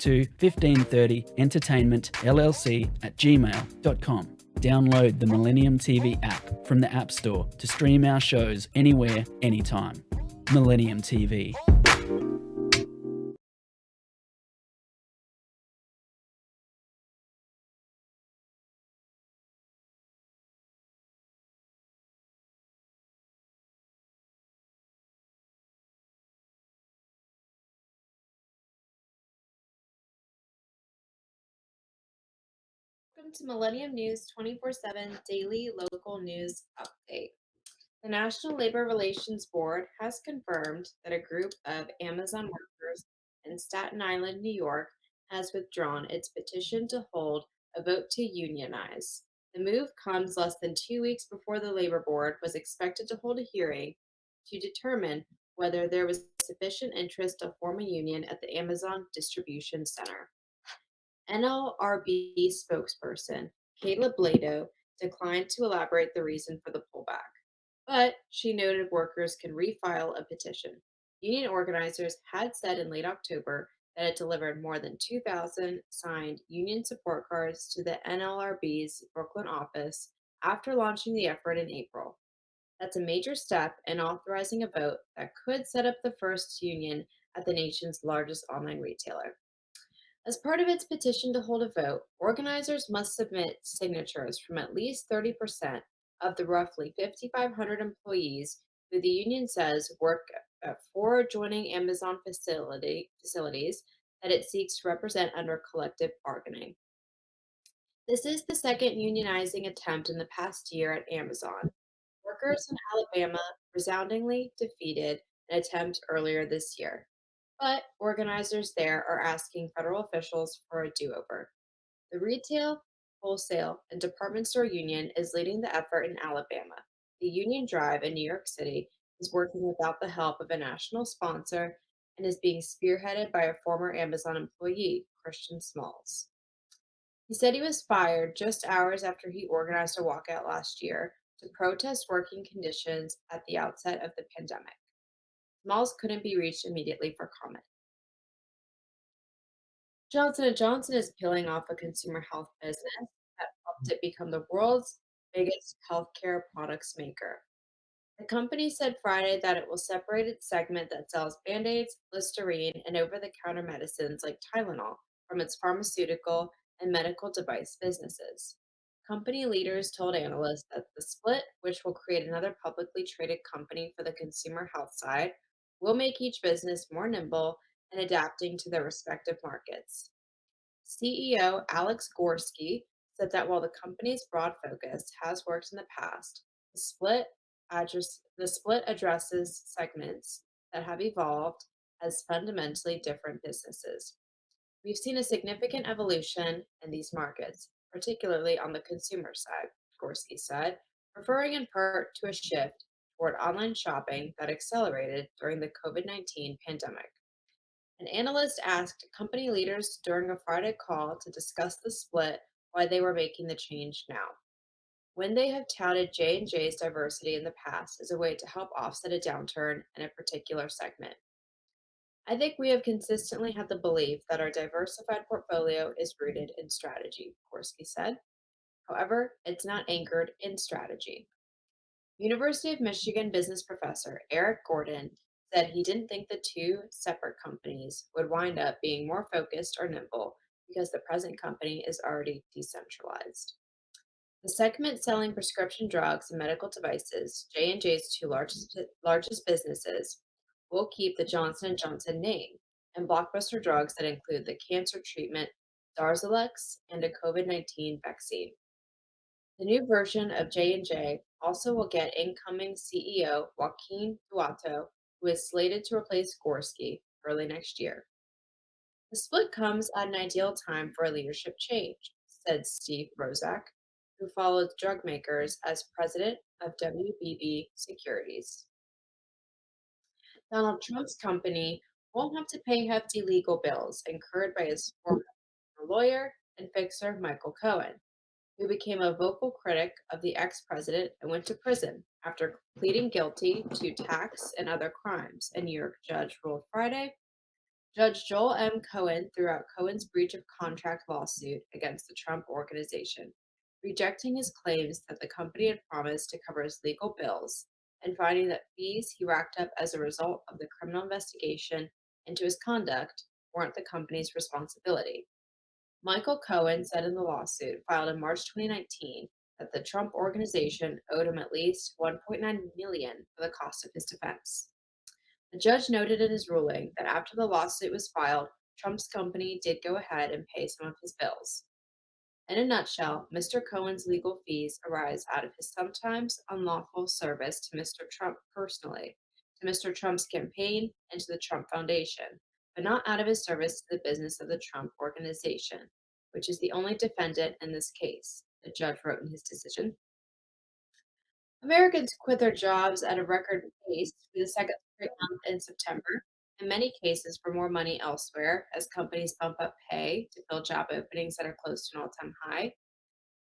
to 1530entertainmentllc@gmail.com. Download the Millennium TV app from the App Store to stream our shows anywhere, anytime. Millennium TV. Welcome to Millennium News 24/7 daily local news update. The National Labor Relations Board has confirmed that a group of Amazon workers in Staten Island, New York, has withdrawn its petition to hold a vote to unionize. The move comes less than 2 weeks before the Labor Board was expected to hold a hearing to determine whether there was sufficient interest to form a union at the Amazon distribution center. NLRB spokesperson Kayla Blado declined to elaborate the reason for the pullback, but she noted workers can refile a petition. Union organizers had said in late October that it delivered more than 2,000 signed union support cards to the NLRB's Brooklyn office after launching the effort in April. That's a major step in authorizing a vote that could set up the first union at the nation's largest online retailer. As part of its petition to hold a vote, organizers must submit signatures from at least 30% of the roughly 5,500 employees who the union says work at four adjoining Amazon facilities that it seeks to represent under collective bargaining. This is the second unionizing attempt in the past year at Amazon. Workers in Alabama resoundingly defeated an attempt earlier this year, but organizers there are asking federal officials for a do over. The Retail, Wholesale, and Department Store Union is leading the effort in Alabama. The Union Drive in New York City is working without the help of a national sponsor and is being spearheaded by a former Amazon employee, Christian Smalls. He said he was fired just hours after he organized a walkout last year to protest working conditions at the outset of the pandemic. Smalls couldn't be reached immediately for comment. Johnson & Johnson is peeling off a consumer health business that helped it become the world's biggest healthcare products maker. The company said Friday that it will separate its segment that sells Band-Aids, Listerine, and over-the-counter medicines like Tylenol from its pharmaceutical and medical device businesses. Company leaders told analysts that the split, which will create another publicly traded company for the consumer health side, will make each business more nimble and adapting to their respective markets. CEO Alex Gorski said that while the company's broad focus has worked in the past, the split addresses segments that have evolved as fundamentally different businesses. We've seen a significant evolution in these markets, particularly on the consumer side, Gorski said, referring in part to a shift toward online shopping that accelerated during the COVID-19 pandemic. An analyst asked company leaders during a Friday call to discuss the split why they were making the change now. When they have touted J&J's diversity in the past as a way to help offset a downturn in a particular segment. I think we have consistently had the belief that our diversified portfolio is rooted in strategy, Korsky said. However, it's not anchored in strategy. University of Michigan business professor Eric Gordon said he didn't think the two separate companies would wind up being more focused or nimble because the present company is already decentralized. The segment selling prescription drugs and medical devices, J&J's two largest businesses, will keep the Johnson & Johnson name and blockbuster drugs that include the cancer treatment Darzalex and a COVID-19 vaccine. The new version of J&J also will get incoming CEO Joaquin Duato, who is slated to replace Gorski early next year. The split comes at an ideal time for a leadership change, said Steve Rozak, who followed drug makers as president of WBB Securities. Donald Trump's company won't have to pay hefty legal bills incurred by his former lawyer and fixer Michael Cohen, who became a vocal critic of the ex-president and went to prison after pleading guilty to tax and other crimes, a New York judge ruled Friday. Judge Joel M. Cohen threw out Cohen's breach of contract lawsuit against the Trump Organization, rejecting his claims that the company had promised to cover his legal bills and finding that fees he racked up as a result of the criminal investigation into his conduct weren't the company's responsibility. Michael Cohen said in the lawsuit filed in March 2019 that the Trump Organization owed him at least 1.9 million for the cost of his defense. The judge noted in his ruling that after the lawsuit was filed, Trump's company did go ahead and pay some of his bills. In a nutshell, Mr. Cohen's legal fees arise out of his sometimes unlawful service to Mr. Trump personally, to Mr. Trump's campaign, and to the Trump Foundation, but not out of his service to the business of the Trump Organization, which is the only defendant in this case, the judge wrote in his decision. Americans quit their jobs at a record pace for the second straight month in September, in many cases for more money elsewhere as companies bump up pay to fill job openings that are close to an all-time high.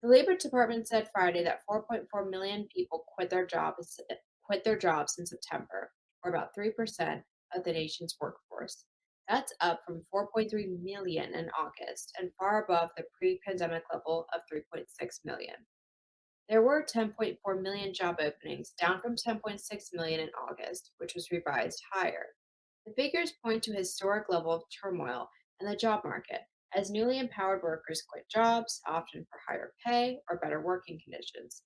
The Labor Department said Friday that 4.4 million people quit their jobs in September, or about 3% of the nation's workforce. That's up from 4.3 million in August and far above the pre-pandemic level of 3.6 million. There were 10.4 million job openings, down from 10.6 million in August, which was revised higher. The figures point to a historic level of turmoil in the job market as newly empowered workers quit jobs, often for higher pay or better working conditions.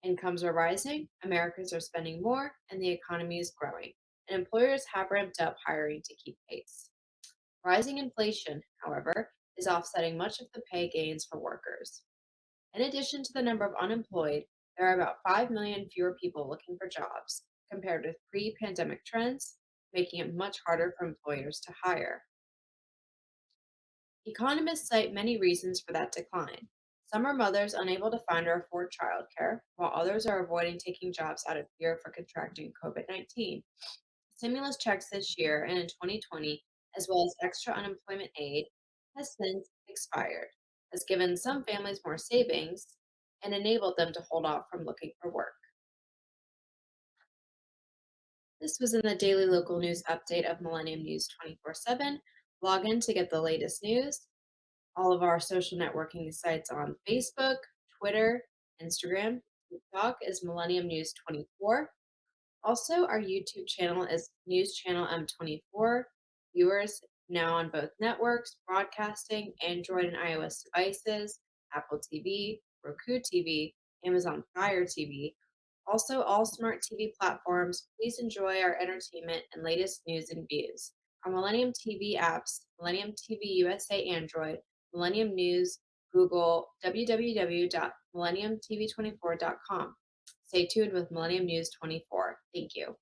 Incomes are rising, Americans are spending more, and the economy is growing, and employers have ramped up hiring to keep pace. Rising inflation, however, is offsetting much of the pay gains for workers. In addition to the number of unemployed, there are about 5 million fewer people looking for jobs compared with pre pandemic trends, making it much harder for employers to hire. Economists cite many reasons for that decline. Some are mothers unable to find or afford childcare, while others are avoiding taking jobs out of fear for contracting COVID-19. Stimulus checks this year and in 2020, as well as extra unemployment aid, has since expired, has given some families more savings and enabled them to hold off from looking for work. This was in the daily local news update of Millennium News 24/7. Log in to get the latest news. All of our social networking sites on Facebook, Twitter, Instagram, TikTok is Millennium News 24. Also, our YouTube channel is News Channel M24. Viewers now on both networks, broadcasting Android and iOS devices, Apple TV, Roku TV, Amazon Fire TV. Also, all smart TV platforms, please enjoy our entertainment and latest news and views. Our Millennium TV apps, Millennium TV USA Android, Millennium News, Google, www.millenniumtv24.com. Stay tuned with Millennium News 24. Thank you.